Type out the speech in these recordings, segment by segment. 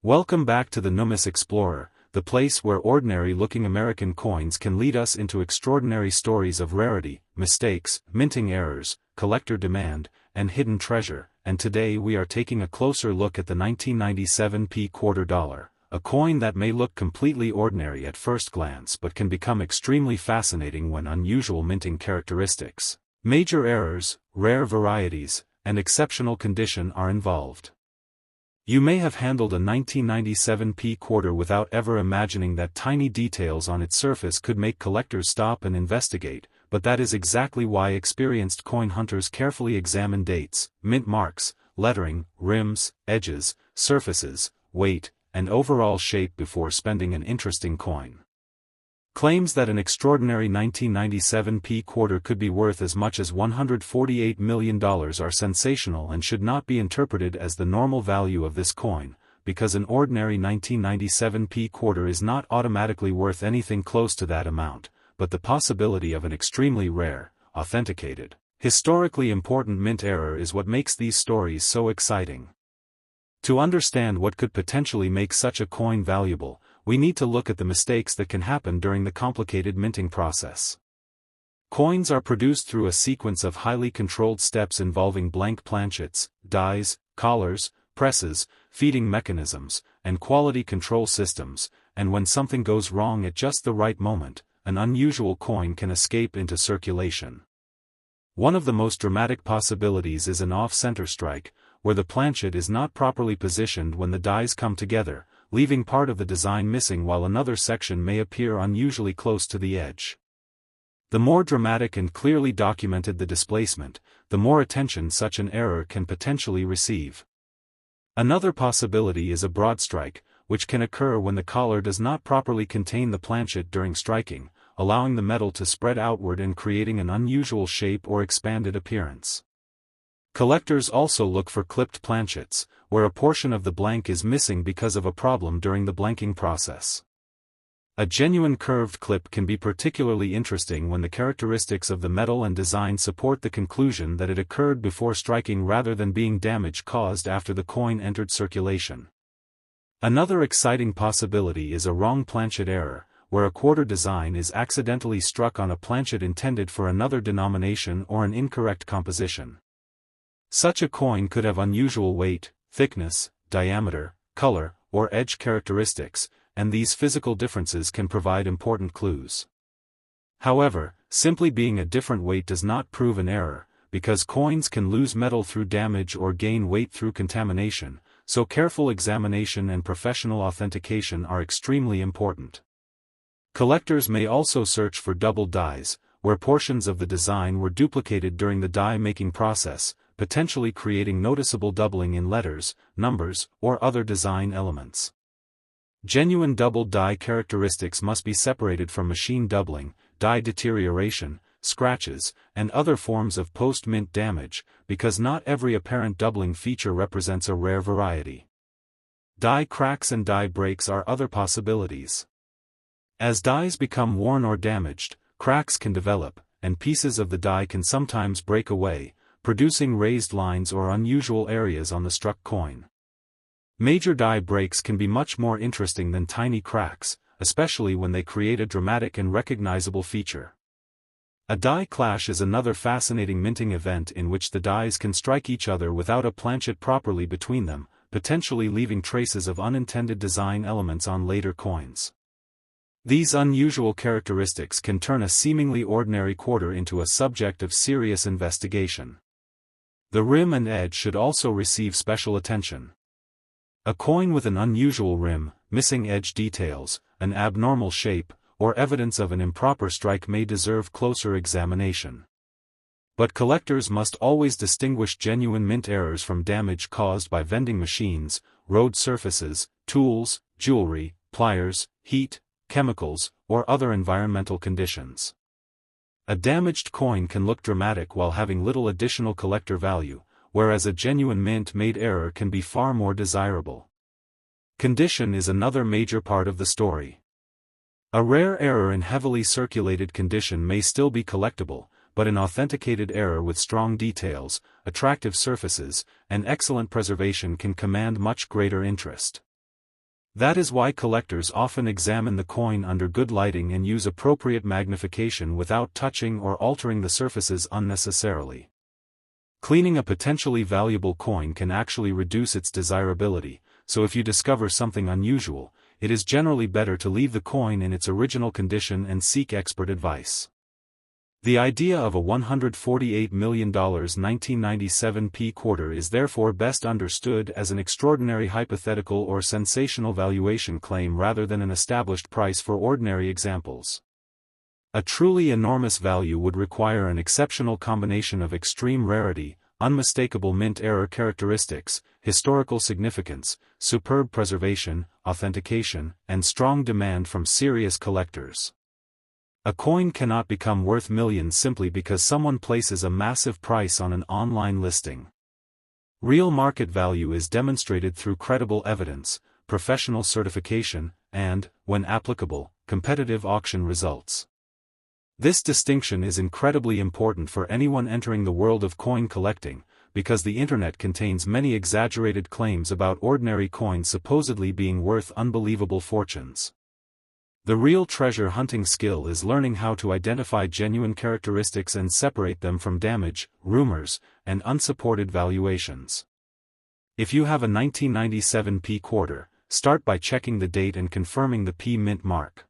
Welcome back to the Numis Explorer, the place where ordinary-looking American coins can lead us into extraordinary stories of rarity, mistakes, minting errors, collector demand, and hidden treasure. And today we are taking a closer look at the 1997 quarter dollar, a coin that may look completely ordinary at first glance but can become extremely fascinating when unusual minting characteristics, major errors, rare varieties, and exceptional condition are involved. You may have handled a 1997 quarter without ever imagining that tiny details on its surface could make collectors stop and investigate, but that is exactly why experienced coin hunters carefully examine dates, mint marks, lettering, rims, edges, surfaces, weight, and overall shape before spending an interesting coin. Claims that an extraordinary 1997 quarter could be worth as much as $148 million are sensational and should not be interpreted as the normal value of this coin, because an ordinary 1997 quarter is not automatically worth anything close to that amount, but the possibility of an extremely rare, authenticated, historically important mint error is what makes these stories so exciting. To understand what could potentially make such a coin valuable, we need to look at the mistakes that can happen during the complicated minting process. Coins are produced through a sequence of highly controlled steps involving blank planchets, dies, collars, presses, feeding mechanisms, and quality control systems, and when something goes wrong at just the right moment, an unusual coin can escape into circulation. One of the most dramatic possibilities is an off-center strike, where the planchet is not properly positioned when the dies come together, leaving part of the design missing while another section may appear unusually close to the edge. The more dramatic and clearly documented the displacement, the more attention such an error can potentially receive. Another possibility is a broad strike, which can occur when the collar does not properly contain the planchet during striking, allowing the metal to spread outward and creating an unusual shape or expanded appearance. Collectors also look for clipped planchets, where a portion of the blank is missing because of a problem during the blanking process. A genuine curved clip can be particularly interesting when the characteristics of the metal and design support the conclusion that it occurred before striking rather than being damage caused after the coin entered circulation. Another exciting possibility is a wrong planchet error, where a quarter design is accidentally struck on a planchet intended for another denomination or an incorrect composition. Such a coin could have unusual weight, thickness, diameter, color, or edge characteristics, and these physical differences can provide important clues. However, simply being a different weight does not prove an error, because coins can lose metal through damage or gain weight through contamination, so careful examination and professional authentication are extremely important. Collectors may also search for double dies, where portions of the design were duplicated during the die-making process, potentially creating noticeable doubling in letters, numbers, or other design elements. Genuine double die characteristics must be separated from machine doubling, die deterioration, scratches, and other forms of post-mint damage, because not every apparent doubling feature represents a rare variety. Die cracks and die breaks are other possibilities. As dies become worn or damaged, cracks can develop, and pieces of the die can sometimes break away, producing raised lines or unusual areas on the struck coin. Major die breaks can be much more interesting than tiny cracks, especially when they create a dramatic and recognizable feature. A die clash is another fascinating minting event in which the dies can strike each other without a planchet properly between them, potentially leaving traces of unintended design elements on later coins. These unusual characteristics can turn a seemingly ordinary quarter into a subject of serious investigation. The rim and edge should also receive special attention. A coin with an unusual rim, missing edge details, an abnormal shape, or evidence of an improper strike may deserve closer examination. But collectors must always distinguish genuine mint errors from damage caused by vending machines, road surfaces, tools, jewelry, pliers, heat, chemicals, or other environmental conditions. A damaged coin can look dramatic while having little additional collector value, whereas a genuine mint-made error can be far more desirable. Condition is another major part of the story. A rare error in heavily circulated condition may still be collectible, but an authenticated error with strong details, attractive surfaces, and excellent preservation can command much greater interest. That is why collectors often examine the coin under good lighting and use appropriate magnification without touching or altering the surfaces unnecessarily. Cleaning a potentially valuable coin can actually reduce its desirability, so if you discover something unusual, it is generally better to leave the coin in its original condition and seek expert advice. The idea of a $148 million 1997 p quarter is therefore best understood as an extraordinary hypothetical or sensational valuation claim rather than an established price for ordinary examples. A truly enormous value would require an exceptional combination of extreme rarity, unmistakable mint error characteristics, historical significance, superb preservation, authentication, and strong demand from serious collectors. A coin cannot become worth millions simply because someone places a massive price on an online listing. Real market value is demonstrated through credible evidence, professional certification, and, when applicable, competitive auction results. This distinction is incredibly important for anyone entering the world of coin collecting, because the internet contains many exaggerated claims about ordinary coins supposedly being worth unbelievable fortunes. The real treasure hunting skill is learning how to identify genuine characteristics and separate them from damage, rumors, and unsupported valuations. If you have a 1997 p quarter, start by checking the date and confirming the p mint mark.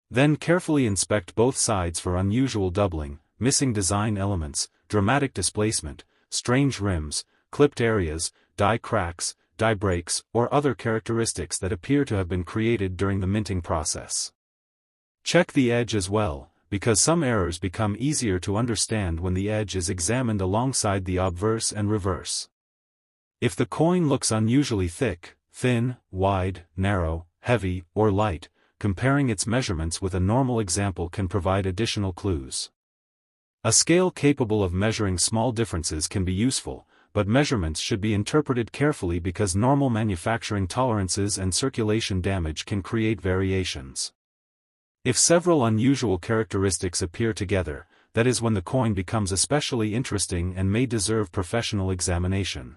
Then carefully inspect both sides for unusual doubling, missing design elements, dramatic displacement, strange rims, clipped areas, die cracks, die breaks, or other characteristics that appear to have been created during the minting process. Check the edge as well, because some errors become easier to understand when the edge is examined alongside the obverse and reverse. If the coin looks unusually thick, thin, wide, narrow, heavy, or light, comparing its measurements with a normal example can provide additional clues. A scale capable of measuring small differences can be useful, but measurements should be interpreted carefully because normal manufacturing tolerances and circulation damage can create variations. If several unusual characteristics appear together, that is when the coin becomes especially interesting and may deserve professional examination.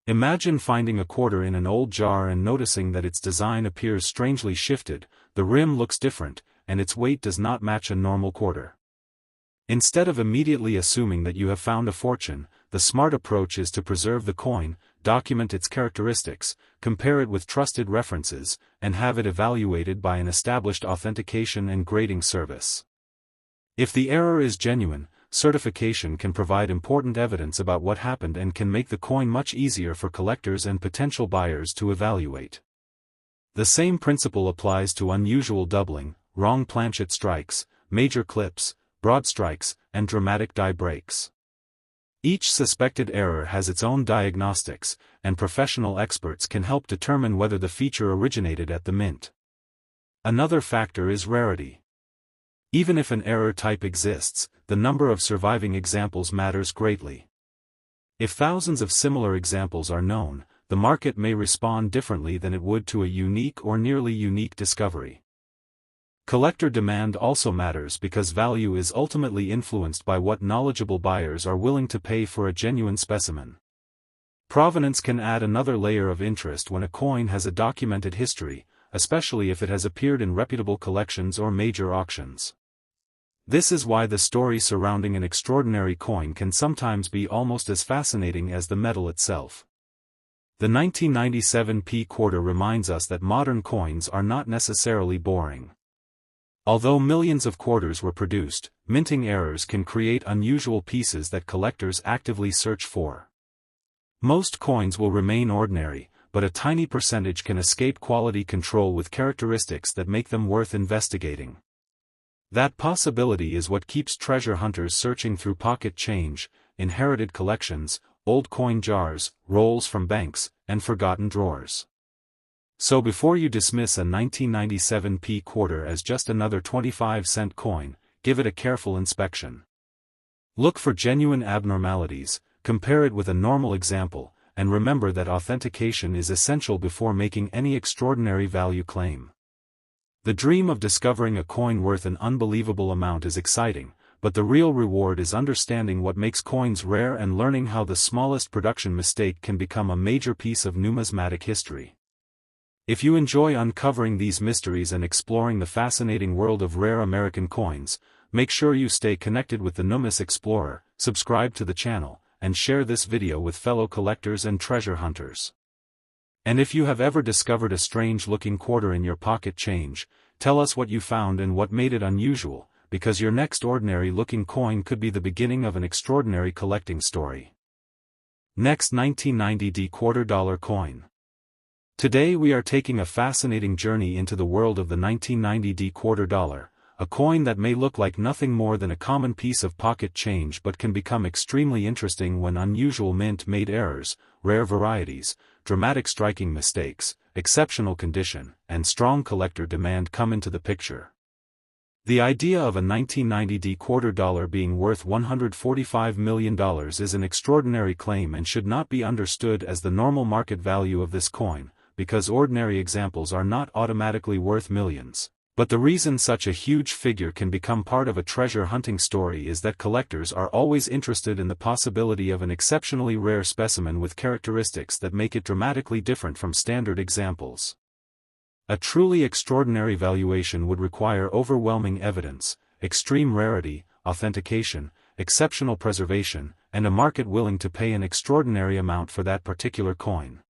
Imagine finding a quarter in an old jar and noticing that its design appears strangely shifted, the rim looks different, and its weight does not match a normal quarter. Instead of immediately assuming that you have found a fortune, the smart approach is to preserve the coin, document its characteristics, compare it with trusted references, and have it evaluated by an established authentication and grading service. If the error is genuine, certification can provide important evidence about what happened and can make the coin much easier for collectors and potential buyers to evaluate. The same principle applies to unusual doubling, wrong planchet strikes, major clips, broad strikes, and dramatic die breaks. Each suspected error has its own diagnostics, and professional experts can help determine whether the feature originated at the mint. Another factor is rarity. Even if an error type exists, the number of surviving examples matters greatly. If thousands of similar examples are known, the market may respond differently than it would to a unique or nearly unique discovery. Collector demand also matters because value is ultimately influenced by what knowledgeable buyers are willing to pay for a genuine specimen. Provenance can add another layer of interest when a coin has a documented history, especially if it has appeared in reputable collections or major auctions. This is why the story surrounding an extraordinary coin can sometimes be almost as fascinating as the metal itself. The 1997 p quarter reminds us that modern coins are not necessarily boring. Although millions of quarters were produced, minting errors can create unusual pieces that collectors actively search for. Most coins will remain ordinary, but a tiny percentage can escape quality control with characteristics that make them worth investigating. That possibility is what keeps treasure hunters searching through pocket change, inherited collections, old coin jars, rolls from banks, and forgotten drawers. So before you dismiss a 1997 p quarter as just another 25-cent coin, give it a careful inspection. Look for genuine abnormalities, compare it with a normal example, and remember that authentication is essential before making any extraordinary value claim. The dream of discovering a coin worth an unbelievable amount is exciting, but the real reward is understanding what makes coins rare and learning how the smallest production mistake can become a major piece of numismatic history. If you enjoy uncovering these mysteries and exploring the fascinating world of rare American coins, make sure you stay connected with the Numis Explorer, subscribe to the channel, and share this video with fellow collectors and treasure hunters. And if you have ever discovered a strange-looking quarter in your pocket change, tell us what you found and what made it unusual, because your next ordinary-looking coin could be the beginning of an extraordinary collecting story. Next, 1990 quarter dollar coin. Today we are taking a fascinating journey into the world of the 1990 quarter dollar, a coin that may look like nothing more than a common piece of pocket change but can become extremely interesting when unusual mint-made errors, rare varieties, dramatic striking mistakes, exceptional condition, and strong collector demand come into the picture. The idea of a 1990 quarter dollar being worth $145 million is an extraordinary claim and should not be understood as the normal market value of this coin, because ordinary examples are not automatically worth millions. But the reason such a huge figure can become part of a treasure hunting story is that collectors are always interested in the possibility of an exceptionally rare specimen with characteristics that make it dramatically different from standard examples. A truly extraordinary valuation would require overwhelming evidence, extreme rarity, authentication, exceptional preservation, and a market willing to pay an extraordinary amount for that particular coin.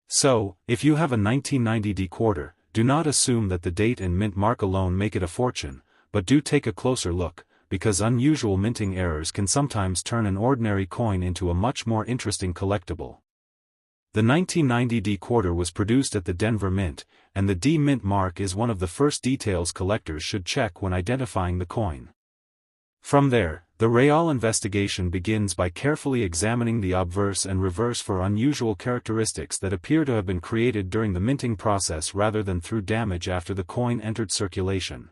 So, if you have a 1990 quarter, do not assume that the date and mint mark alone make it a fortune, but do take a closer look, because unusual minting errors can sometimes turn an ordinary coin into a much more interesting collectible. The 1990 quarter was produced at the Denver Mint, and the D mint mark is one of the first details collectors should check when identifying the coin. From there, the real investigation begins by carefully examining the obverse and reverse for unusual characteristics that appear to have been created during the minting process rather than through damage after the coin entered circulation.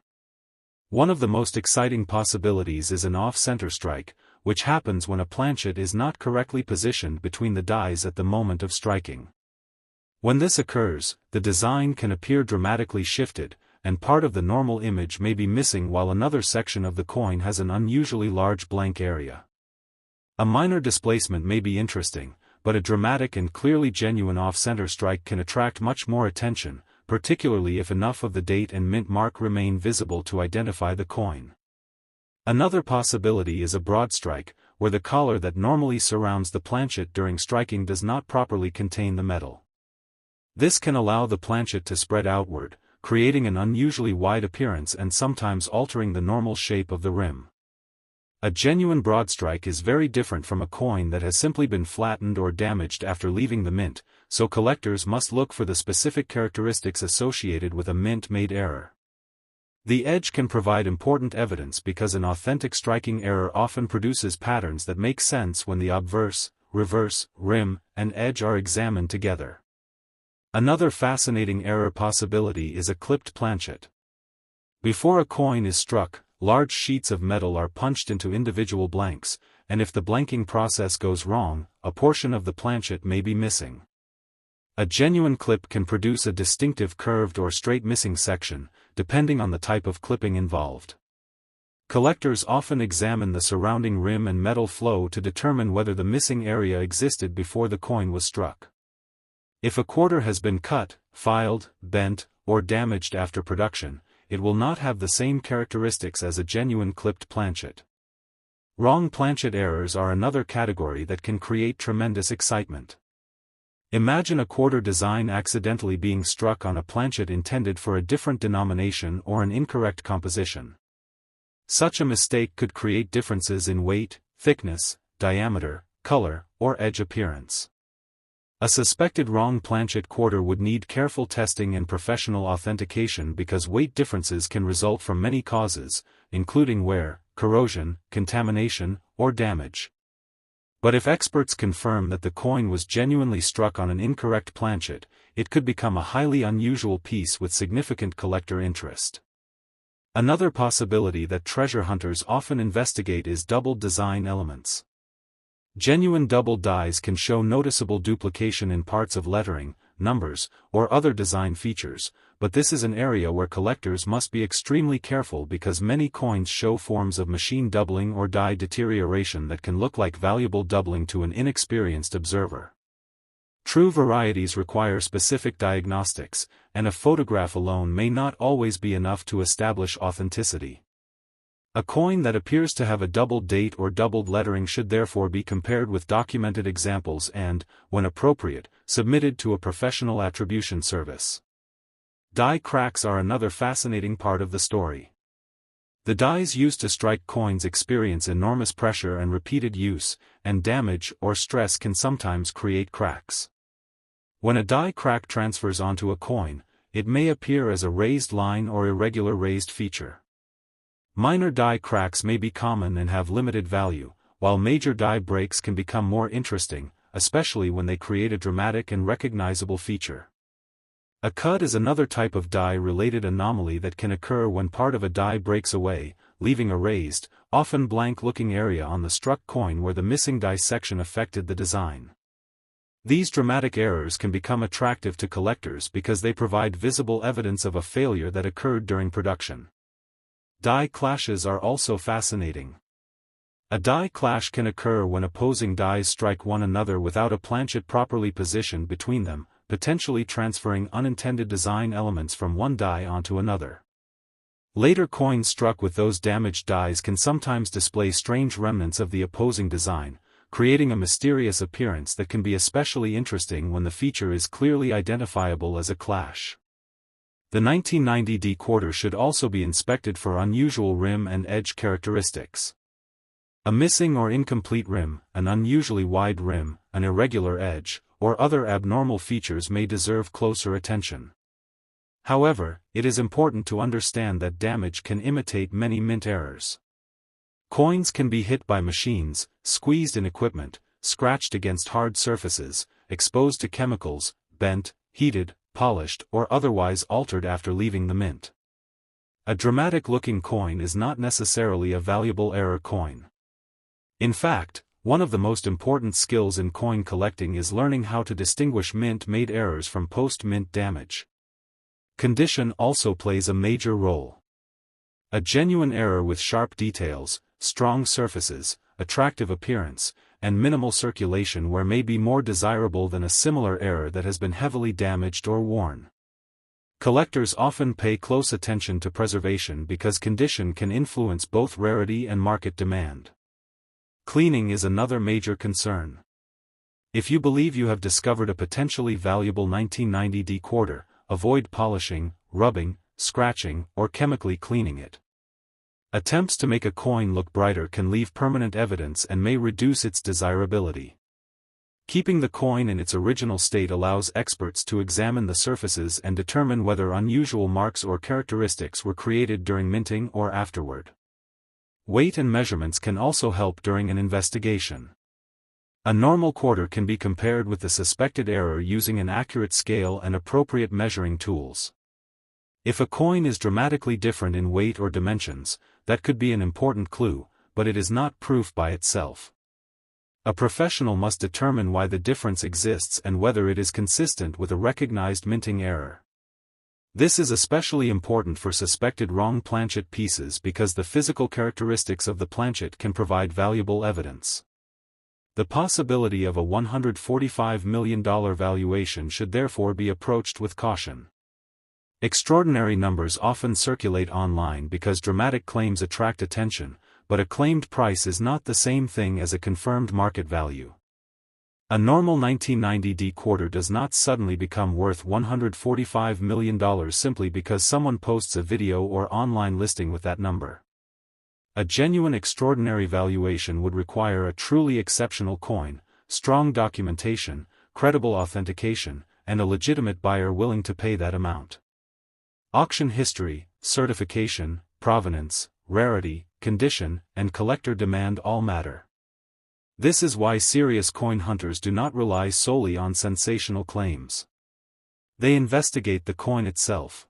One of the most exciting possibilities is an off-center strike, which happens when a planchet is not correctly positioned between the dies at the moment of striking. When this occurs, the design can appear dramatically shifted, and part of the normal image may be missing while another section of the coin has an unusually large blank area. A minor displacement may be interesting, but a dramatic and clearly genuine off-center strike can attract much more attention, particularly if enough of the date and mint mark remain visible to identify the coin. Another possibility is a broad strike, where the collar that normally surrounds the planchet during striking does not properly contain the metal. This can allow the planchet to spread outward, creating an unusually wide appearance and sometimes altering the normal shape of the rim. A genuine broad strike is very different from a coin that has simply been flattened or damaged after leaving the mint, so collectors must look for the specific characteristics associated with a mint-made error. The edge can provide important evidence because an authentic striking error often produces patterns that make sense when the obverse, reverse, rim, and edge are examined together. Another fascinating error possibility is a clipped planchet. Before a coin is struck, large sheets of metal are punched into individual blanks, and if the blanking process goes wrong, a portion of the planchet may be missing. A genuine clip can produce a distinctive curved or straight missing section, depending on the type of clipping involved. Collectors often examine the surrounding rim and metal flow to determine whether the missing area existed before the coin was struck. If a quarter has been cut, filed, bent, or damaged after production, it will not have the same characteristics as a genuine clipped planchet. Wrong planchet errors are another category that can create tremendous excitement. Imagine a quarter design accidentally being struck on a planchet intended for a different denomination or an incorrect composition. Such a mistake could create differences in weight, thickness, diameter, color, or edge appearance. A suspected wrong planchet quarter would need careful testing and professional authentication because weight differences can result from many causes, including wear, corrosion, contamination, or damage. But if experts confirm that the coin was genuinely struck on an incorrect planchet, it could become a highly unusual piece with significant collector interest. Another possibility that treasure hunters often investigate is doubled design elements. Genuine double dies can show noticeable duplication in parts of lettering, numbers, or other design features, but this is an area where collectors must be extremely careful because many coins show forms of machine doubling or die deterioration that can look like valuable doubling to an inexperienced observer. True varieties require specific diagnostics, and a photograph alone may not always be enough to establish authenticity. A coin that appears to have a doubled date or doubled lettering should therefore be compared with documented examples and, when appropriate, submitted to a professional attribution service. Die cracks are another fascinating part of the story. The dies used to strike coins experience enormous pressure and repeated use, and damage or stress can sometimes create cracks. When a die crack transfers onto a coin, it may appear as a raised line or irregular raised feature. Minor die cracks may be common and have limited value, while major die breaks can become more interesting, especially when they create a dramatic and recognizable feature. A cud is another type of die-related anomaly that can occur when part of a die breaks away, leaving a raised, often blank-looking area on the struck coin where the missing die section affected the design. These dramatic errors can become attractive to collectors because they provide visible evidence of a failure that occurred during production. Die clashes are also fascinating. A die clash can occur when opposing dies strike one another without a planchet properly positioned between them, potentially transferring unintended design elements from one die onto another. Later coins struck with those damaged dies can sometimes display strange remnants of the opposing design, creating a mysterious appearance that can be especially interesting when the feature is clearly identifiable as a clash. The 1990 D quarter should also be inspected for unusual rim and edge characteristics. A missing or incomplete rim, an unusually wide rim, an irregular edge, or other abnormal features may deserve closer attention. However, it is important to understand that damage can imitate many mint errors. Coins can be hit by machines, squeezed in equipment, scratched against hard surfaces, exposed to chemicals, bent, heated, polished, or otherwise altered after leaving the mint. A dramatic-looking coin is not necessarily a valuable error coin. In fact, one of the most important skills in coin collecting is learning how to distinguish mint-made errors from post-mint damage. Condition also plays a major role. A genuine error with sharp details, strong surfaces, attractive appearance, and minimal circulation wear may be more desirable than a similar error that has been heavily damaged or worn. Collectors often pay close attention to preservation because condition can influence both rarity and market demand. Cleaning is another major concern. If you believe you have discovered a potentially valuable 1990 D quarter, avoid polishing, rubbing, scratching, or chemically cleaning it. Attempts to make a coin look brighter can leave permanent evidence and may reduce its desirability. Keeping the coin in its original state allows experts to examine the surfaces and determine whether unusual marks or characteristics were created during minting or afterward. Weight and measurements can also help during an investigation. A normal quarter can be compared with the suspected error using an accurate scale and appropriate measuring tools. If a coin is dramatically different in weight or dimensions, that could be an important clue, but it is not proof by itself. A professional must determine why the difference exists and whether it is consistent with a recognized minting error. This is especially important for suspected wrong planchet pieces because the physical characteristics of the planchet can provide valuable evidence. The possibility of a $145 million valuation should therefore be approached with caution. Extraordinary numbers often circulate online because dramatic claims attract attention, but a claimed price is not the same thing as a confirmed market value. A normal 1990 D quarter does not suddenly become worth $145 million simply because someone posts a video or online listing with that number. A genuine extraordinary valuation would require a truly exceptional coin, strong documentation, credible authentication, and a legitimate buyer willing to pay that amount. Auction history, certification, provenance, rarity, condition, and collector demand all matter. This is why serious coin hunters do not rely solely on sensational claims. They investigate the coin itself.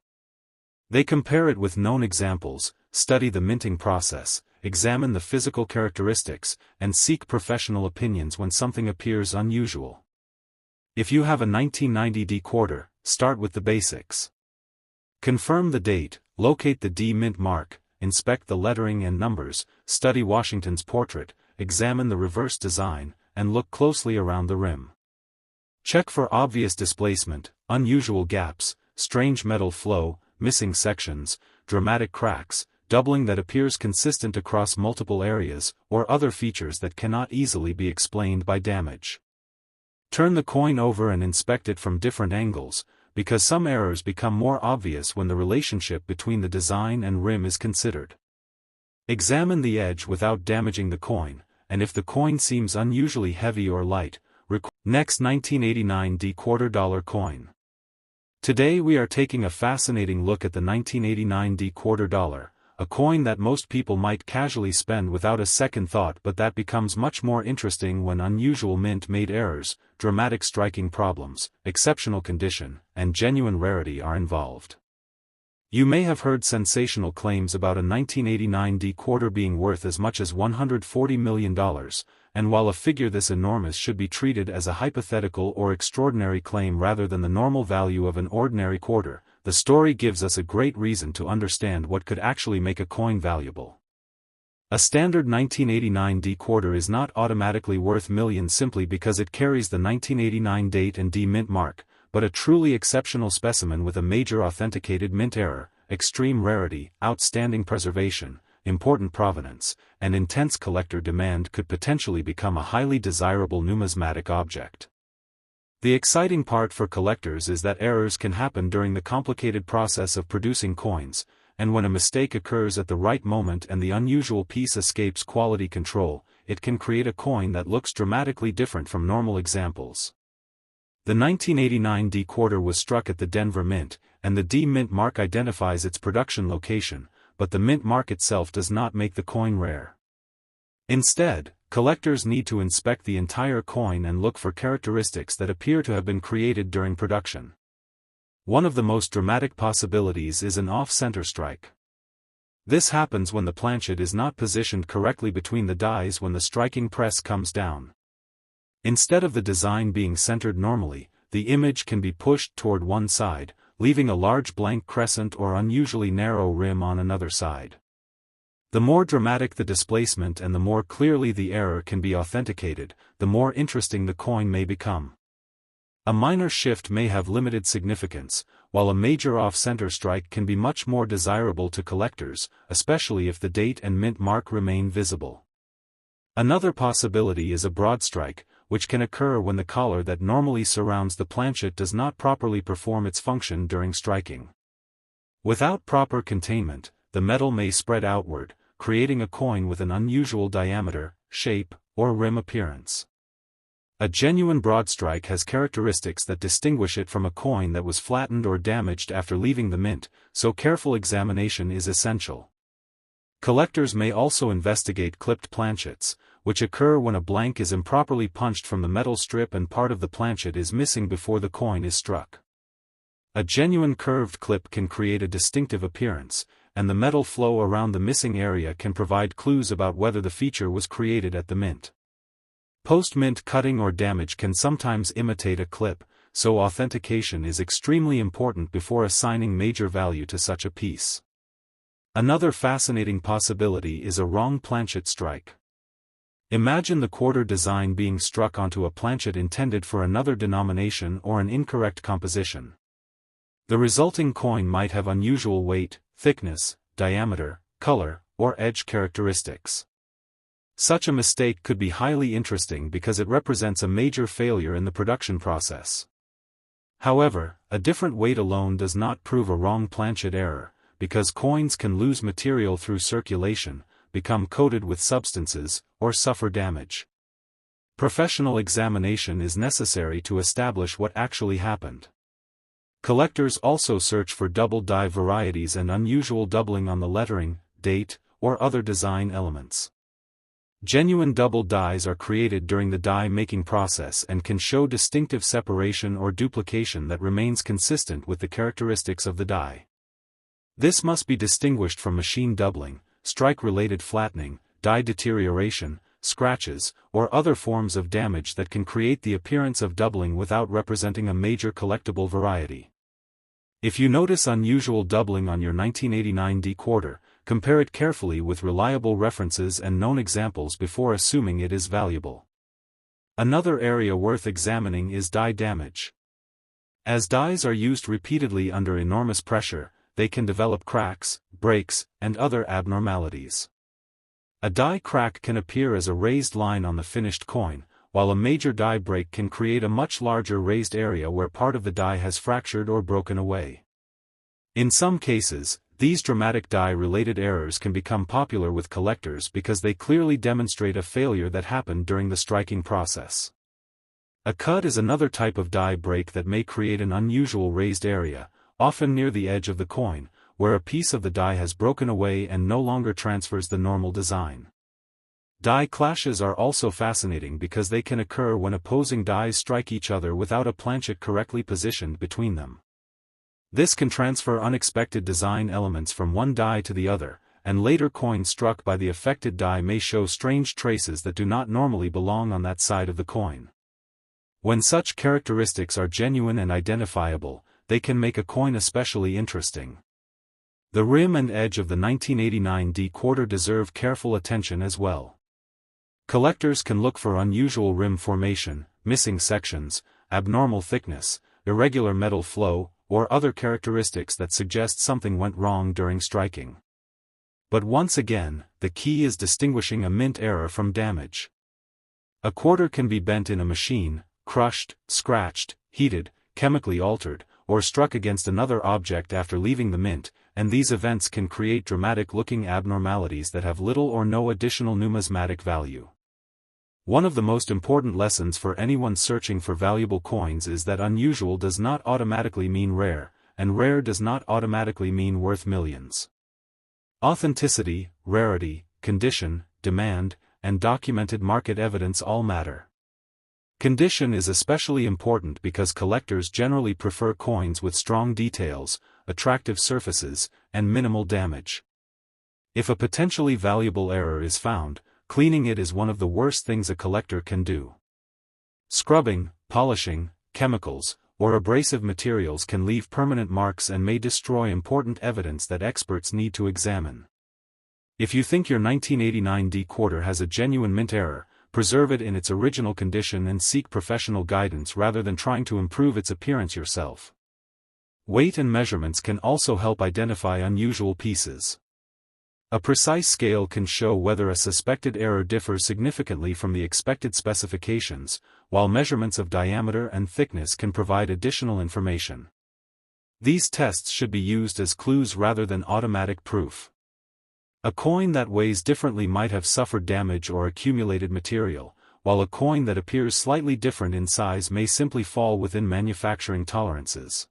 They compare it with known examples, study the minting process, examine the physical characteristics, and seek professional opinions when something appears unusual. If you have a 1990 D quarter, start with the basics. Confirm the date, locate the D mint mark, inspect the lettering and numbers, study Washington's portrait, examine the reverse design, and look closely around the rim. Check for obvious displacement, unusual gaps, strange metal flow, missing sections, dramatic cracks, doubling that appears consistent across multiple areas, or other features that cannot easily be explained by damage. Turn the coin over and inspect it from different angles, because some errors become more obvious when the relationship between the design and rim is considered. Examine the edge without damaging the coin, and if the coin seems unusually heavy or light, next 1989 $quarter coin. Today we are taking a fascinating look at the 1989 $quarter, a coin that most people might casually spend without a second thought, but that becomes much more interesting when unusual mint-made errors, dramatic striking problems, exceptional condition, and genuine rarity are involved. You may have heard sensational claims about a 1989 quarter being worth as much as $140 million, and while a figure this enormous should be treated as a hypothetical or extraordinary claim rather than the normal value of an ordinary quarter, the story gives us a great reason to understand what could actually make a coin valuable. A standard 1989 quarter is not automatically worth millions simply because it carries the 1989 date and mint mark, but a truly exceptional specimen with a major authenticated mint error, extreme rarity, outstanding preservation, important provenance, and intense collector demand could potentially become a highly desirable numismatic object. The exciting part for collectors is that errors can happen during the complicated process of producing coins, and when a mistake occurs at the right moment and the unusual piece escapes quality control, it can create a coin that looks dramatically different from normal examples. The 1989 quarter was struck at the Denver Mint, and the mint mark identifies its production location, but the mint mark itself does not make the coin rare. Instead, collectors need to inspect the entire coin and look for characteristics that appear to have been created during production. One of the most dramatic possibilities is an off-center strike. This happens when the planchet is not positioned correctly between the dies when the striking press comes down. Instead of the design being centered normally, the image can be pushed toward one side, leaving a large blank crescent or unusually narrow rim on another side. The more dramatic the displacement and the more clearly the error can be authenticated, the more interesting the coin may become. A minor shift may have limited significance, while a major off-center strike can be much more desirable to collectors, especially if the date and mint mark remain visible. Another possibility is a broad strike, which can occur when the collar that normally surrounds the planchet does not properly perform its function during striking. Without proper containment, the metal may spread outward, creating a coin with an unusual diameter, shape, or rim appearance. A genuine broad strike has characteristics that distinguish it from a coin that was flattened or damaged after leaving the mint, so careful examination is essential. Collectors may also investigate clipped planchets, which occur when a blank is improperly punched from the metal strip and part of the planchet is missing before the coin is struck. A genuine curved clip can create a distinctive appearance, and the metal flow around the missing area can provide clues about whether the feature was created at the mint. Post-mint cutting or damage can sometimes imitate a clip, so authentication is extremely important before assigning major value to such a piece. Another fascinating possibility is a wrong planchet strike. Imagine the quarter design being struck onto a planchet intended for another denomination or an incorrect composition. The resulting coin might have unusual weight, thickness, diameter, color, or edge characteristics. Such a mistake could be highly interesting because it represents a major failure in the production process. However, a different weight alone does not prove a wrong planchet error, because coins can lose material through circulation, become coated with substances, or suffer damage. Professional examination is necessary to establish what actually happened. Collectors also search for double die varieties and unusual doubling on the lettering, date, or other design elements. Genuine double dies are created during the die-making process and can show distinctive separation or duplication that remains consistent with the characteristics of the die. This must be distinguished from machine doubling, strike-related flattening, die deterioration, scratches, or other forms of damage that can create the appearance of doubling without representing a major collectible variety. If you notice unusual doubling on your 1989 quarter, compare it carefully with reliable references and known examples before assuming it is valuable. Another area worth examining is die damage. As dies are used repeatedly under enormous pressure, they can develop cracks, breaks, and other abnormalities. A die crack can appear as a raised line on the finished coin, while a major die break can create a much larger raised area where part of the die has fractured or broken away. In some cases, these dramatic die-related errors can become popular with collectors because they clearly demonstrate a failure that happened during the striking process. A cut is another type of die break that may create an unusual raised area, often near the edge of the coin, where a piece of the die has broken away and no longer transfers the normal design. Die clashes are also fascinating because they can occur when opposing dies strike each other without a planchet correctly positioned between them. This can transfer unexpected design elements from one die to the other, and later coins struck by the affected die may show strange traces that do not normally belong on that side of the coin. When such characteristics are genuine and identifiable, they can make a coin especially interesting. The rim and edge of the 1989 D-quarter deserve careful attention as well. Collectors can look for unusual rim formation, missing sections, abnormal thickness, irregular metal flow, or other characteristics that suggest something went wrong during striking. But once again, the key is distinguishing a mint error from damage. A quarter can be bent in a machine, crushed, scratched, heated, chemically altered, or struck against another object after leaving the mint, and these events can create dramatic-looking abnormalities that have little or no additional numismatic value. One of the most important lessons for anyone searching for valuable coins is that unusual does not automatically mean rare, and rare does not automatically mean worth millions. Authenticity, rarity, condition, demand, and documented market evidence all matter. Condition is especially important because collectors generally prefer coins with strong details, attractive surfaces, and minimal damage. If a potentially valuable error is found, cleaning it is one of the worst things a collector can do. Scrubbing, polishing, chemicals, or abrasive materials can leave permanent marks and may destroy important evidence that experts need to examine. If you think your 1989 D-quarter has a genuine mint error, preserve it in its original condition and seek professional guidance rather than trying to improve its appearance yourself. Weight and measurements can also help identify unusual pieces. A precise scale can show whether a suspected error differs significantly from the expected specifications, while measurements of diameter and thickness can provide additional information. These tests should be used as clues rather than automatic proof. A coin that weighs differently might have suffered damage or accumulated material, while a coin that appears slightly different in size may simply fall within manufacturing tolerances.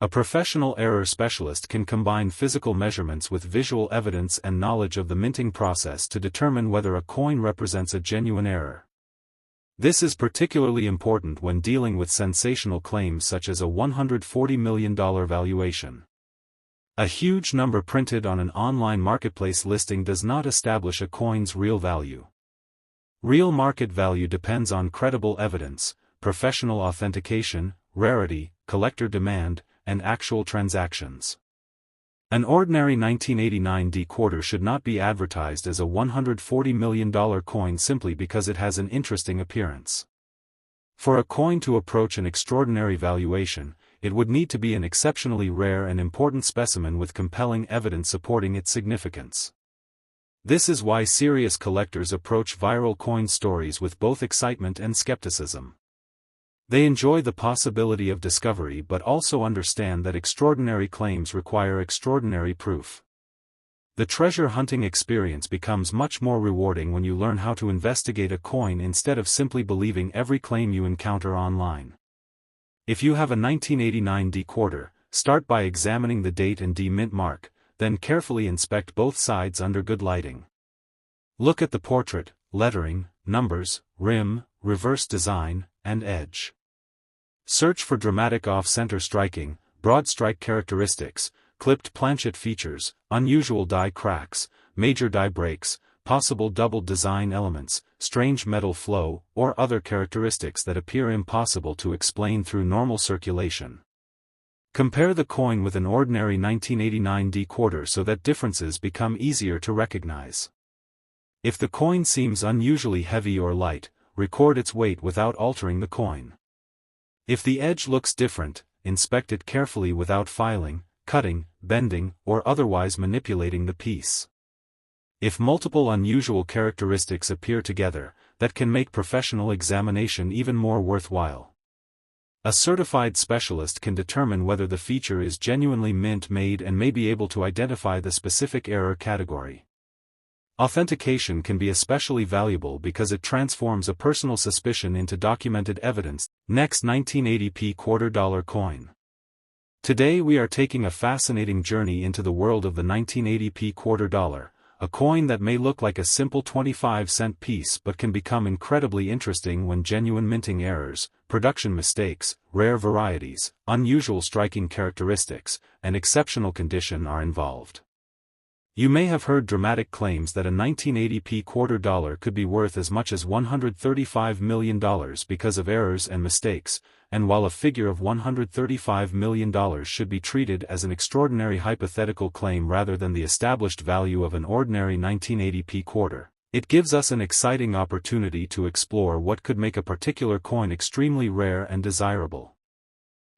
A professional error specialist can combine physical measurements with visual evidence and knowledge of the minting process to determine whether a coin represents a genuine error. This is particularly important when dealing with sensational claims such as a $140 million valuation. A huge number printed on an online marketplace listing does not establish a coin's real value. Real market value depends on credible evidence, professional authentication, rarity, collector demand, and actual transactions. An ordinary 1989 D-quarter should not be advertised as a $140 million coin simply because it has an interesting appearance. For a coin to approach an extraordinary valuation, it would need to be an exceptionally rare and important specimen with compelling evidence supporting its significance. This is why serious collectors approach viral coin stories with both excitement and skepticism. They enjoy the possibility of discovery but also understand that extraordinary claims require extraordinary proof. The treasure hunting experience becomes much more rewarding when you learn how to investigate a coin instead of simply believing every claim you encounter online. If you have a 1989 D-quarter, start by examining the date and D-mint mark, then carefully inspect both sides under good lighting. Look at the portrait, lettering, numbers, rim, reverse design, and edge. Search for dramatic off-center striking, broad strike characteristics, clipped planchet features, unusual die cracks, major die breaks, possible doubled design elements, strange metal flow, or other characteristics that appear impossible to explain through normal circulation. Compare the coin with an ordinary 1989 D-quarter so that differences become easier to recognize. If the coin seems unusually heavy or light, record its weight without altering the coin. If the edge looks different, inspect it carefully without filing, cutting, bending, or otherwise manipulating the piece. If multiple unusual characteristics appear together, that can make professional examination even more worthwhile. A certified specialist can determine whether the feature is genuinely mint-made and may be able to identify the specific error category. Authentication can be especially valuable because it transforms a personal suspicion into documented evidence. Next, 1980p $quarter coin. Today we are taking a fascinating journey into the world of the 1980p $quarter, a coin that may look like a simple 25-cent piece but can become incredibly interesting when genuine minting errors, production mistakes, rare varieties, unusual striking characteristics, and exceptional condition are involved. You may have heard dramatic claims that a 1980p $quarter could be worth as much as $135 million because of errors and mistakes, and while a figure of $135 million should be treated as an extraordinary hypothetical claim rather than the established value of an ordinary 1980p quarter, it gives us an exciting opportunity to explore what could make a particular coin extremely rare and desirable.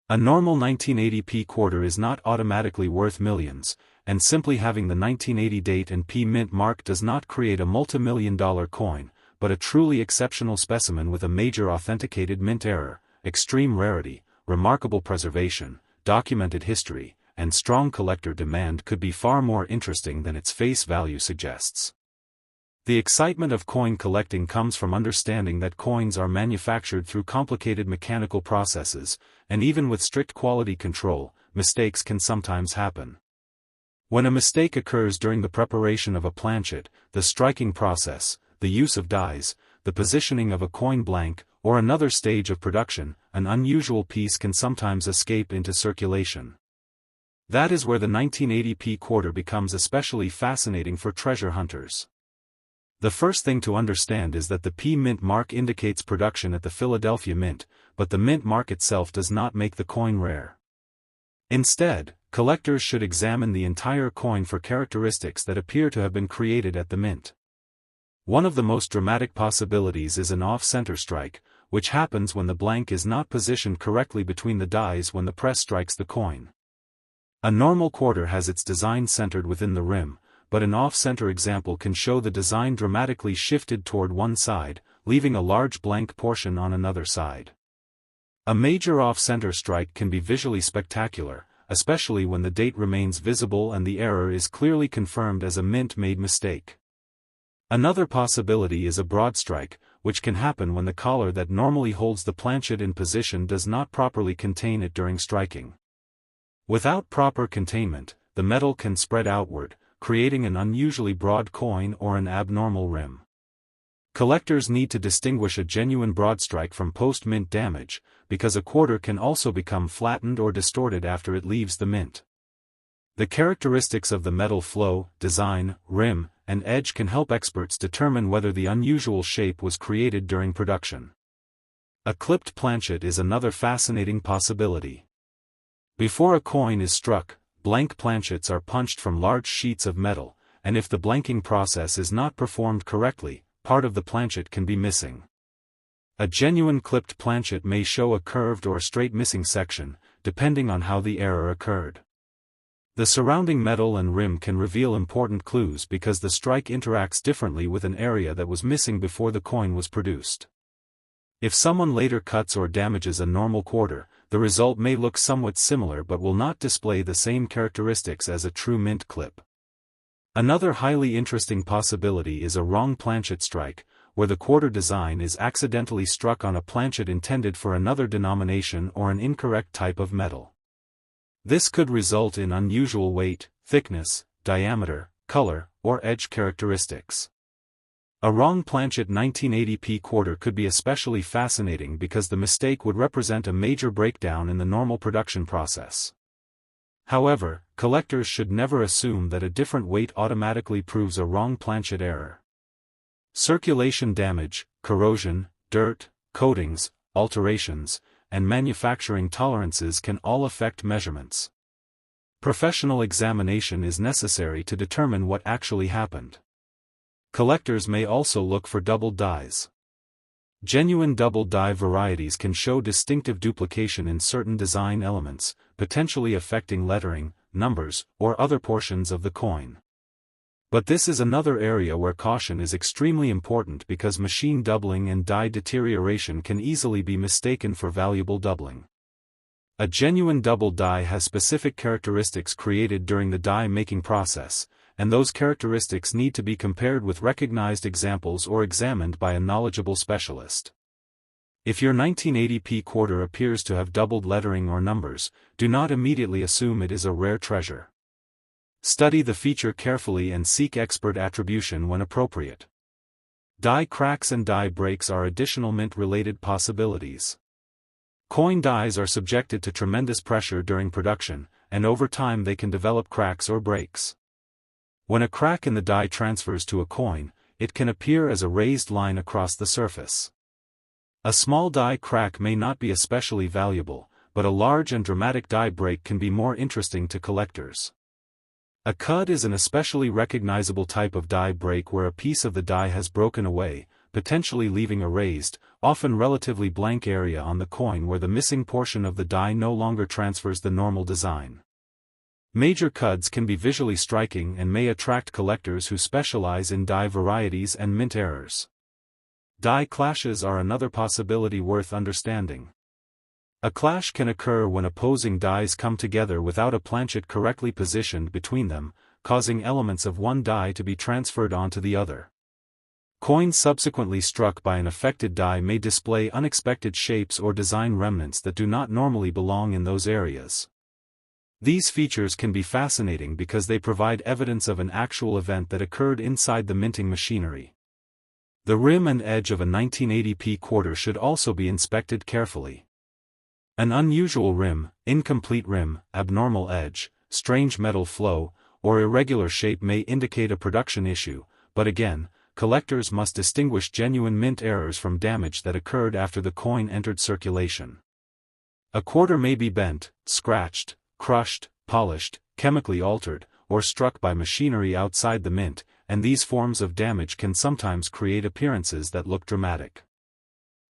A normal 1980p quarter is not automatically worth millions, and simply having the 1980 date and P mint mark does not create a multi-million-dollar coin, but a truly exceptional specimen with a major authenticated mint error, extreme rarity, remarkable preservation, documented history, and strong collector demand could be far more interesting than its face value suggests. The excitement of coin collecting comes from understanding that coins are manufactured through complicated mechanical processes, and even with strict quality control, mistakes can sometimes happen. When a mistake occurs during the preparation of a planchet, the striking process, the use of dies, the positioning of a coin blank, or another stage of production, an unusual piece can sometimes escape into circulation. That is where the 1980p quarter becomes especially fascinating for treasure hunters. The first thing to understand is that the P mint mark indicates production at the Philadelphia Mint, but the mint mark itself does not make the coin rare. Instead, collectors should examine the entire coin for characteristics that appear to have been created at the mint. One of the most dramatic possibilities is an off-center strike, which happens when the blank is not positioned correctly between the dies when the press strikes the coin. A normal quarter has its design centered within the rim, but an off-center example can show the design dramatically shifted toward one side, leaving a large blank portion on another side. A major off-center strike can be visually spectacular, especially when the date remains visible and the error is clearly confirmed as a mint-made mistake. Another possibility is a broad strike, which can happen when the collar that normally holds the planchet in position does not properly contain it during striking. Without proper containment, the metal can spread outward, creating an unusually broad coin or an abnormal rim. Collectors need to distinguish a genuine broad strike from post-mint damage, because a quarter can also become flattened or distorted after it leaves the mint. The characteristics of the metal flow, design, rim, and edge can help experts determine whether the unusual shape was created during production. A clipped planchet is another fascinating possibility. Before a coin is struck, blank planchets are punched from large sheets of metal, and if the blanking process is not performed correctly, part of the planchet can be missing. A genuine clipped planchet may show a curved or straight missing section, depending on how the error occurred. The surrounding metal and rim can reveal important clues because the strike interacts differently with an area that was missing before the coin was produced. If someone later cuts or damages a normal quarter, the result may look somewhat similar but will not display the same characteristics as a true mint clip. Another highly interesting possibility is a wrong planchet strike, where the quarter design is accidentally struck on a planchet intended for another denomination or an incorrect type of metal. This could result in unusual weight, thickness, diameter, color, or edge characteristics. A wrong planchet 1980p quarter could be especially fascinating because the mistake would represent a major breakdown in the normal production process. However, collectors should never assume that a different weight automatically proves a wrong planchet error. Circulation damage, corrosion, dirt, coatings, alterations, and manufacturing tolerances can all affect measurements. Professional examination is necessary to determine what actually happened. Collectors may also look for double dies. Genuine double die varieties can show distinctive duplication in certain design elements, potentially affecting lettering, numbers, or other portions of the coin. But this is another area where caution is extremely important because machine doubling and die deterioration can easily be mistaken for valuable doubling. A genuine double die has specific characteristics created during the die-making process, and those characteristics need to be compared with recognized examples or examined by a knowledgeable specialist. If your 1980p quarter appears to have doubled lettering or numbers, do not immediately assume it is a rare treasure. Study the feature carefully and seek expert attribution when appropriate. Die cracks and die breaks are additional mint-related possibilities. Coin dies are subjected to tremendous pressure during production, and over time they can develop cracks or breaks. When a crack in the die transfers to a coin, it can appear as a raised line across the surface. A small die crack may not be especially valuable, but a large and dramatic die break can be more interesting to collectors. A cud is an especially recognizable type of die break where a piece of the die has broken away, potentially leaving a raised, often relatively blank area on the coin where the missing portion of the die no longer transfers the normal design. Major cuds can be visually striking and may attract collectors who specialize in die varieties and mint errors. Die clashes are another possibility worth understanding. A clash can occur when opposing dies come together without a planchet correctly positioned between them, causing elements of one die to be transferred onto the other. Coins subsequently struck by an affected die may display unexpected shapes or design remnants that do not normally belong in those areas. These features can be fascinating because they provide evidence of an actual event that occurred inside the minting machinery. The rim and edge of a 1980p quarter should also be inspected carefully. An unusual rim, incomplete rim, abnormal edge, strange metal flow, or irregular shape may indicate a production issue, but again, collectors must distinguish genuine mint errors from damage that occurred after the coin entered circulation. A quarter may be bent, scratched, crushed, polished, chemically altered, or struck by machinery outside the mint, and these forms of damage can sometimes create appearances that look dramatic.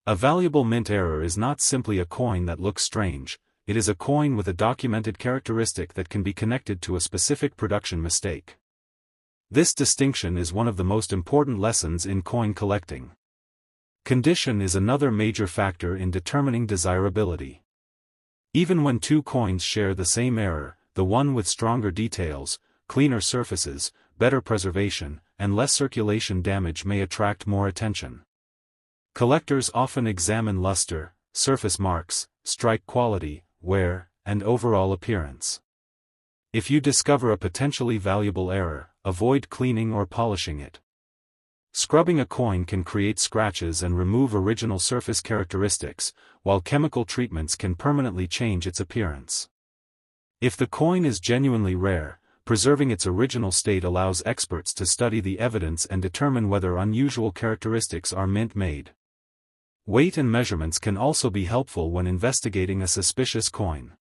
A valuable mint error is not simply a coin that looks strange, it is a coin with a documented characteristic that can be connected to a specific production mistake. This distinction is one of the most important lessons in coin collecting. Condition is another major factor in determining desirability. Even when two coins share the same error, the one with stronger details, cleaner surfaces, better preservation, and less circulation damage may attract more attention. Collectors often examine luster, surface marks, strike quality, wear, and overall appearance. If you discover a potentially valuable error, avoid cleaning or polishing it. Scrubbing a coin can create scratches and remove original surface characteristics, while chemical treatments can permanently change its appearance. If the coin is genuinely rare, preserving its original state allows experts to study the evidence and determine whether unusual characteristics are mint-made. Weight and measurements can also be helpful when investigating a suspicious coin.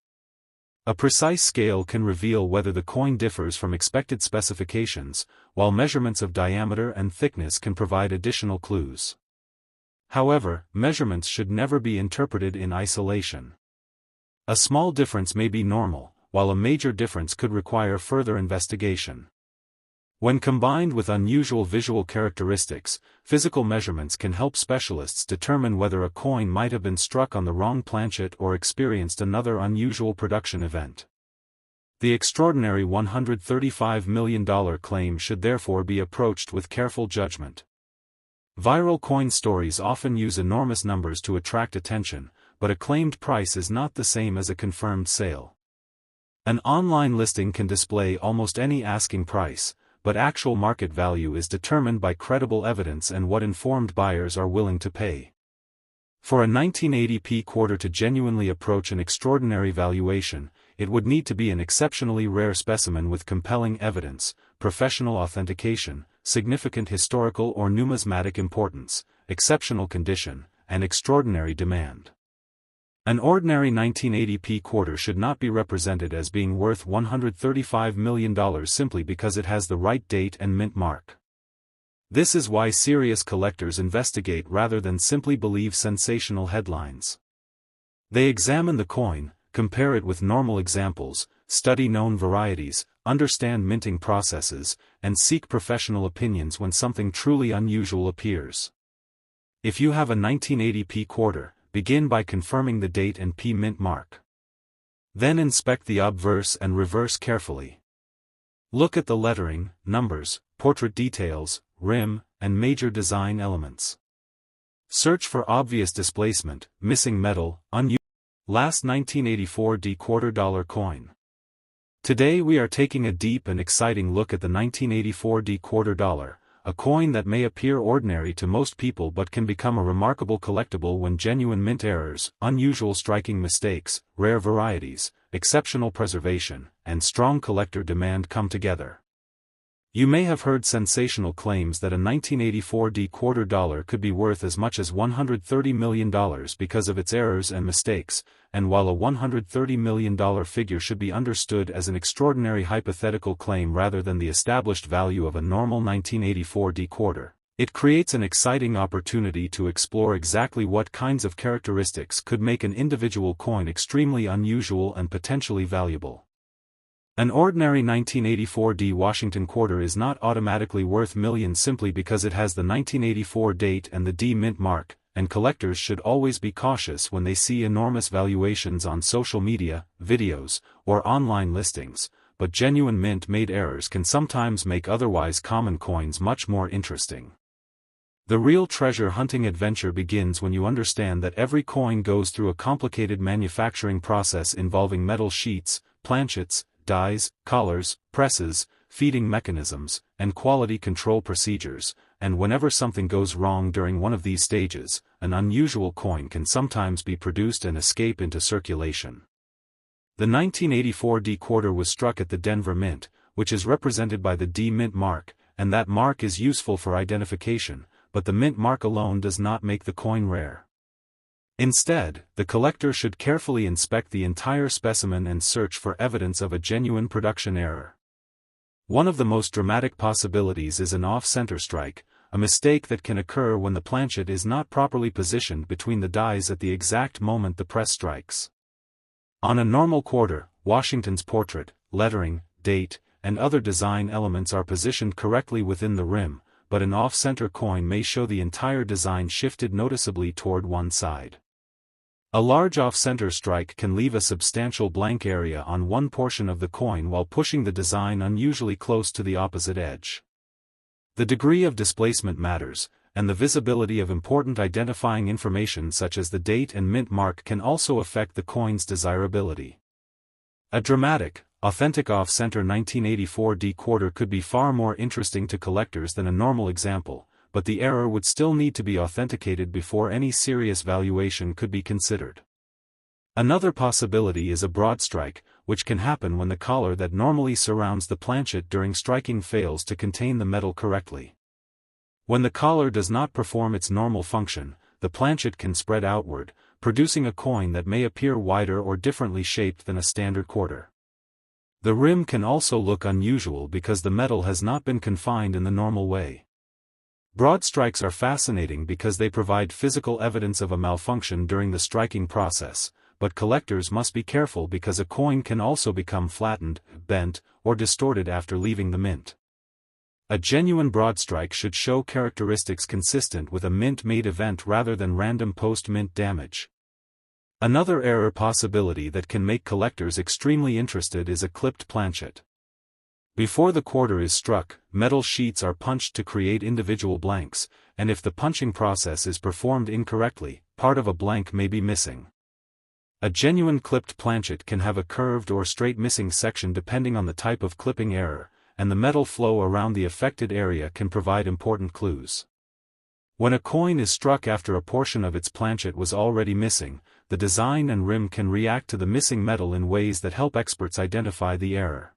A precise scale can reveal whether the coin differs from expected specifications, while measurements of diameter and thickness can provide additional clues. However, measurements should never be interpreted in isolation. A small difference may be normal, while a major difference could require further investigation. When combined with unusual visual characteristics, physical measurements can help specialists determine whether a coin might have been struck on the wrong planchet or experienced another unusual production event. The extraordinary $135 million claim should therefore be approached with careful judgment. Viral coin stories often use enormous numbers to attract attention, but a claimed price is not the same as a confirmed sale. An online listing can display almost any asking price, but actual market value is determined by credible evidence and what informed buyers are willing to pay. For a 1980p quarter to genuinely approach an extraordinary valuation, it would need to be an exceptionally rare specimen with compelling evidence, professional authentication, significant historical or numismatic importance, exceptional condition, and extraordinary demand. An ordinary 1980p quarter should not be represented as being worth $135 million simply because it has the right date and mint mark. This is why serious collectors investigate rather than simply believe sensational headlines. They examine the coin, compare it with normal examples, study known varieties, understand minting processes, and seek professional opinions when something truly unusual appears. If you have a 1980 P quarter, begin by confirming the date and P mint mark. Then inspect the obverse and reverse carefully. Look at the lettering, numbers, portrait details, rim, and major design elements. Search for obvious displacement, missing metal, last 1984 D quarter dollar coin. Today we are taking a deep and exciting look at the 1984 D quarter dollar, a coin that may appear ordinary to most people but can become a remarkable collectible when genuine mint errors, unusual striking mistakes, rare varieties, exceptional preservation, and strong collector demand come together. You may have heard sensational claims that a 1984 D quarter dollar could be worth as much as $130 million because of its errors and mistakes, and while a $130 million figure should be understood as an extraordinary hypothetical claim rather than the established value of a normal 1984 D quarter, it creates an exciting opportunity to explore exactly what kinds of characteristics could make an individual coin extremely unusual and potentially valuable. An ordinary 1984 D Washington quarter is not automatically worth millions simply because it has the 1984 date and the D mint mark, and collectors should always be cautious when they see enormous valuations on social media, videos, or online listings, but genuine mint-made errors can sometimes make otherwise common coins much more interesting. The real treasure hunting adventure begins when you understand that every coin goes through a complicated manufacturing process involving metal sheets, planchets, dies, collars, presses, feeding mechanisms, and quality control procedures, and whenever something goes wrong during one of these stages, an unusual coin can sometimes be produced and escape into circulation. The 1984 D quarter was struck at the Denver Mint, which is represented by the D mint mark, and that mark is useful for identification, but the mint mark alone does not make the coin rare. Instead, the collector should carefully inspect the entire specimen and search for evidence of a genuine production error. One of the most dramatic possibilities is an off-center strike, a mistake that can occur when the planchet is not properly positioned between the dies at the exact moment the press strikes. On a normal quarter, Washington's portrait, lettering, date, and other design elements are positioned correctly within the rim, but an off-center coin may show the entire design shifted noticeably toward one side. A large off-center strike can leave a substantial blank area on one portion of the coin while pushing the design unusually close to the opposite edge. The degree of displacement matters, and the visibility of important identifying information such as the date and mint mark can also affect the coin's desirability. A dramatic, authentic off-center 1984 D quarter could be far more interesting to collectors than a normal example, but the error would still need to be authenticated before any serious valuation could be considered. Another possibility is a broad strike, which can happen when the collar that normally surrounds the planchet during striking fails to contain the metal correctly. When the collar does not perform its normal function, the planchet can spread outward, producing a coin that may appear wider or differently shaped than a standard quarter. The rim can also look unusual because the metal has not been confined in the normal way. Broad strikes are fascinating because they provide physical evidence of a malfunction during the striking process, but collectors must be careful because a coin can also become flattened, bent, or distorted after leaving the mint. A genuine broad strike should show characteristics consistent with a mint-made event rather than random post-mint damage. Another error possibility that can make collectors extremely interested is a clipped planchet. Before the quarter is struck, metal sheets are punched to create individual blanks, and if the punching process is performed incorrectly, part of a blank may be missing. A genuine clipped planchet can have a curved or straight missing section depending on the type of clipping error, and the metal flow around the affected area can provide important clues. When a coin is struck after a portion of its planchet was already missing, the design and rim can react to the missing metal in ways that help experts identify the error.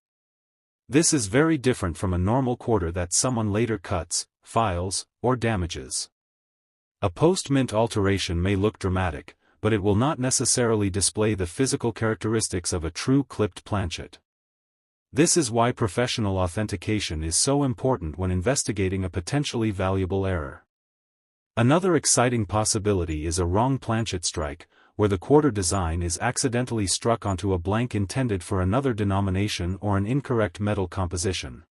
This is very different from a normal quarter that someone later cuts, files, or damages. A post-mint alteration may look dramatic, but it will not necessarily display the physical characteristics of a true clipped planchet. This is why professional authentication is so important when investigating a potentially valuable error. Another exciting possibility is a wrong planchet strike, where the quarter design is accidentally struck onto a blank intended for another denomination or an incorrect metal composition.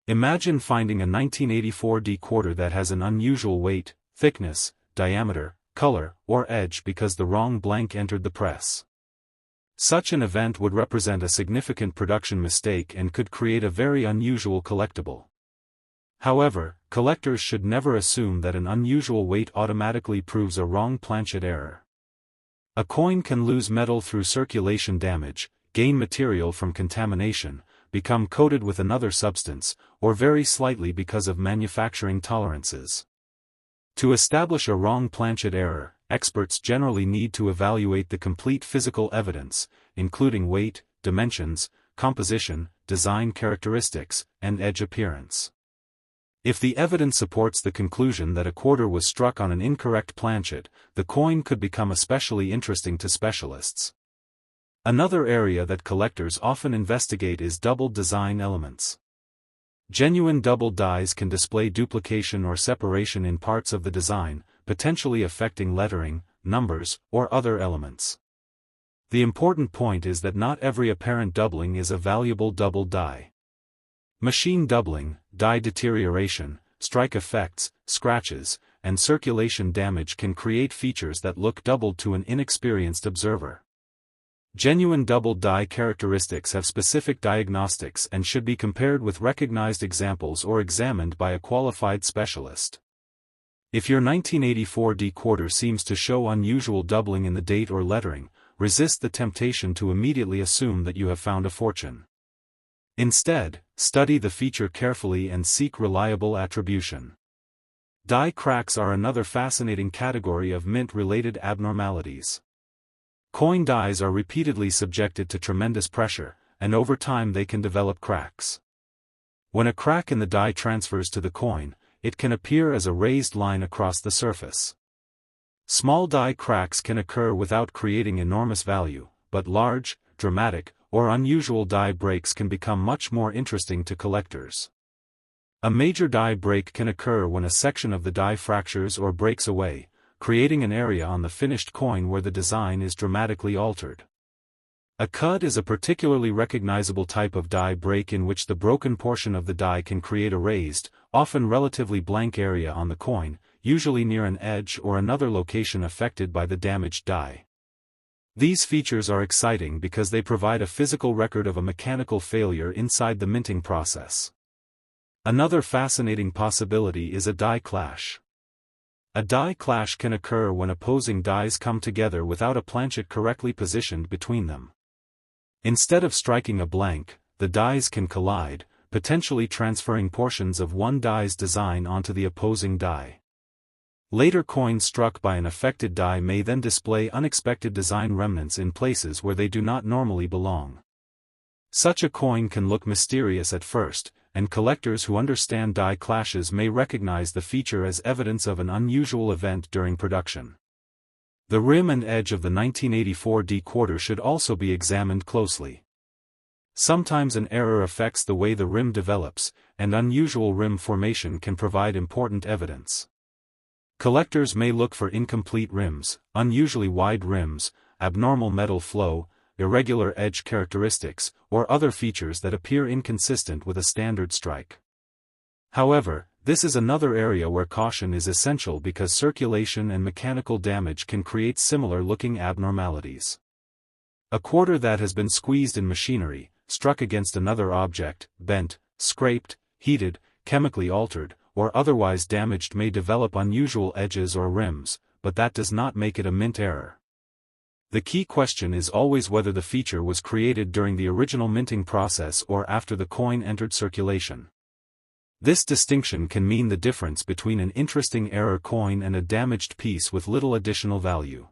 Imagine finding a 1984 quarter that has an unusual weight, thickness, diameter, color, or edge because the wrong blank entered the press. Such an event would represent a significant production mistake and could create a very unusual collectible. However, collectors should never assume that an unusual weight automatically proves a wrong planchet error. A coin can lose metal through circulation damage, gain material from contamination, become coated with another substance, or vary slightly because of manufacturing tolerances. To establish a wrong planchet error, experts generally need to evaluate the complete physical evidence, including weight, dimensions, composition, design characteristics, and edge appearance. If the evidence supports the conclusion that a quarter was struck on an incorrect planchet, the coin could become especially interesting to specialists. Another area that collectors often investigate is double design elements. Genuine double dies can display duplication or separation in parts of the design, potentially affecting lettering, numbers, or other elements. The important point is that not every apparent doubling is a valuable double die. Machine doubling, die deterioration, strike effects, scratches, and circulation damage can create features that look doubled to an inexperienced observer. Genuine double die characteristics have specific diagnostics and should be compared with recognized examples or examined by a qualified specialist. If your 1984 quarter seems to show unusual doubling in the date or lettering, resist the temptation to immediately assume that you have found a fortune. Instead, study the feature carefully and seek reliable attribution. Die cracks are another fascinating category of mint-related abnormalities. Coin dies are repeatedly subjected to tremendous pressure, and over time they can develop cracks. When a crack in the die transfers to the coin, it can appear as a raised line across the surface. Small die cracks can occur without creating enormous value, but large, dramatic, or unusual die breaks can become much more interesting to collectors. A major die break can occur when a section of the die fractures or breaks away, creating an area on the finished coin where the design is dramatically altered. A cud is a particularly recognizable type of die break in which the broken portion of the die can create a raised, often relatively blank area on the coin, usually near an edge or another location affected by the damaged die. These features are exciting because they provide a physical record of a mechanical failure inside the minting process. Another fascinating possibility is a die clash. A die clash can occur when opposing dies come together without a planchet correctly positioned between them. Instead of striking a blank, the dies can collide, potentially transferring portions of one die's design onto the opposing die. Later coins struck by an affected die may then display unexpected design remnants in places where they do not normally belong. Such a coin can look mysterious at first, and collectors who understand die clashes may recognize the feature as evidence of an unusual event during production. The rim and edge of the 1984 quarter should also be examined closely. Sometimes an error affects the way the rim develops, and unusual rim formation can provide important evidence. Collectors may look for incomplete rims, unusually wide rims, abnormal metal flow, irregular edge characteristics, or other features that appear inconsistent with a standard strike. However, this is another area where caution is essential because circulation and mechanical damage can create similar-looking abnormalities. A quarter that has been squeezed in machinery, struck against another object, bent, scraped, heated, chemically altered, or otherwise damaged may develop unusual edges or rims, but that does not make it a mint error. The key question is always whether the feature was created during the original minting process or after the coin entered circulation. This distinction can mean the difference between an interesting error coin and a damaged piece with little additional value.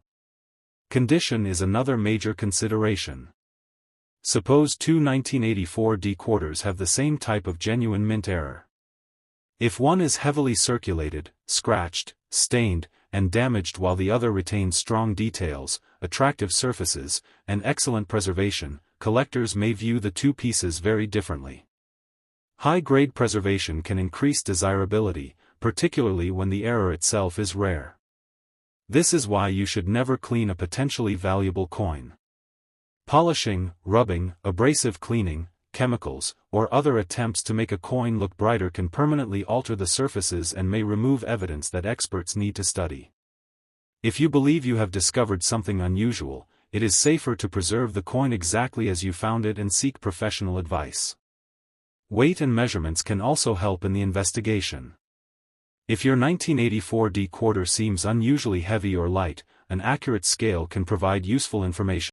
Condition is another major consideration. Suppose two 1984 quarters have the same type of genuine mint error. If one is heavily circulated, scratched, stained, and damaged while the other retains strong details, attractive surfaces, and excellent preservation, collectors may view the two pieces very differently. High-grade preservation can increase desirability, particularly when the error itself is rare. This is why you should never clean a potentially valuable coin. Polishing, rubbing, abrasive cleaning, chemicals, or other attempts to make a coin look brighter can permanently alter the surfaces and may remove evidence that experts need to study. If you believe you have discovered something unusual, it is safer to preserve the coin exactly as you found it and seek professional advice. Weight and measurements can also help in the investigation. If your 1984 D quarter seems unusually heavy or light, an accurate scale can provide useful information.